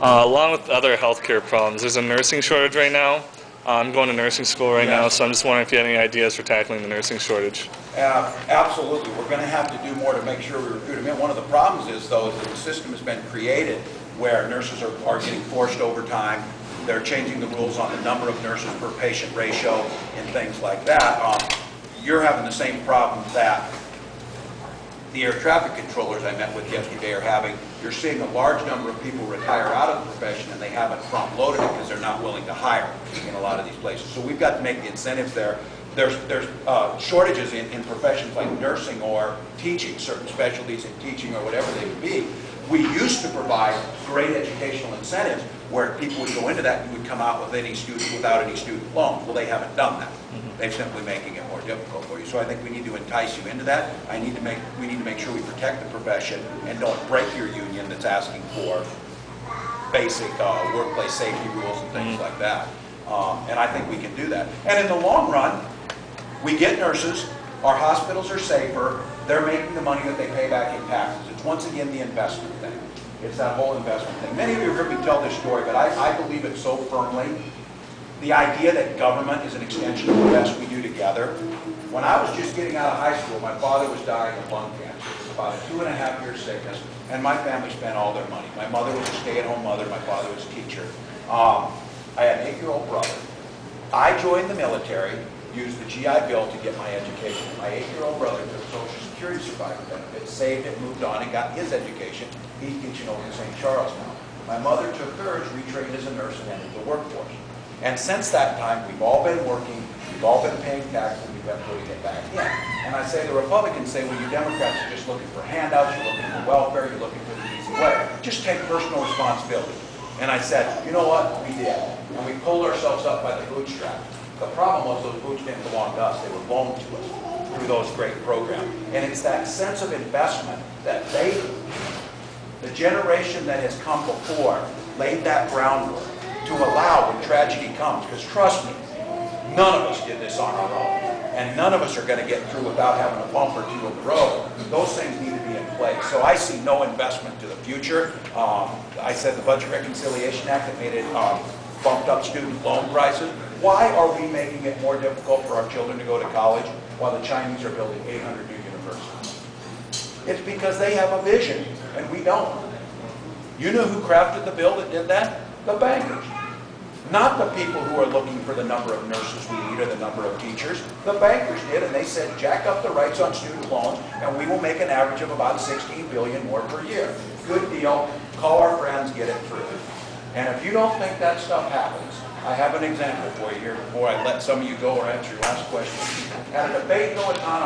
Along with other healthcare problems, there's a nursing shortage right now. I'm going to nursing school right now, so I'm just wondering if you had any ideas for tackling the nursing shortage. Absolutely. We're going to have to do more to make sure we recruit them in. One of the problems is, though, is that the system has been created where nurses are getting forced overtime. They're changing the rules on the number of nurses per patient ratio and things like that. You're having the same problem that the air traffic controllers I met with yesterday are having. You're seeing a large number of people retire out of the profession, and they haven't front-loaded it because they're not willing to hire in a lot of these places. So we've got to make the incentives there. There's shortages in professions like nursing or teaching, certain specialties in teaching or whatever they would be. We used to provide great educational incentives where people would go into that and would come out with without any student loans. Well, they haven't done that. They're simply making it more difficult for you. So I think we need to entice you into that. We need to make sure we protect the profession and don't break your union that's asking for basic workplace safety rules and things like that. And I think we can do that. And in the long run, we get nurses, our hospitals are safer, they're making the money that they pay back in taxes. It's once again the investment thing. It's that whole investment thing. Many of you have heard me tell this story, but I believe it so firmly. The idea that government is an extension of the best we do together. When I was just getting out of high school, my father was dying of lung cancer. It was about a 2.5-year sickness, and my family spent all their money. My mother was a stay-at-home mother. My father was a teacher. I had an 8-year-old brother. I joined the military, used the GI Bill to get my education. My 8-year-old brother took Social Security survivor benefits, saved it, moved on, and got his education. He's teaching over in St. Charles now. My mother took hers, retrained as a nurse, and entered the workforce. And since that time, we've all been working, we've all been paying taxes, and we've been putting it back in. And I say, the Republicans say, well, you Democrats are just looking for handouts, you're looking for welfare, you're looking for the easy way. Just take personal responsibility. And I said, you know what? We did. And we pulled ourselves up by the bootstraps. The problem was those boots didn't belong to us. They were loaned to us through those great programs. And it's that sense of investment that the generation that has come before, laid that groundwork to allow when tragedy comes. Because trust me, none of us did this on our own. And none of us are going to get through without having a bump or two of the road. Those things need to be in place. So I see no investment to the future. I said the Budget Reconciliation Act that made it bumped up student loan prices. Why are we making it more difficult for our children to go to college while the Chinese are building 800 new universities? It's because they have a vision and we don't. You know who crafted the bill that did that? The bankers. Not the people who are looking for the number of nurses we need or the number of teachers. The bankers did, and they said, jack up the rates on student loans, and we will make an average of about $16 billion more per year. Good deal. Call our friends, get it through. And if you don't think that stuff happens, I have an example for you here before I let some of you go or answer your last question. At a debate going on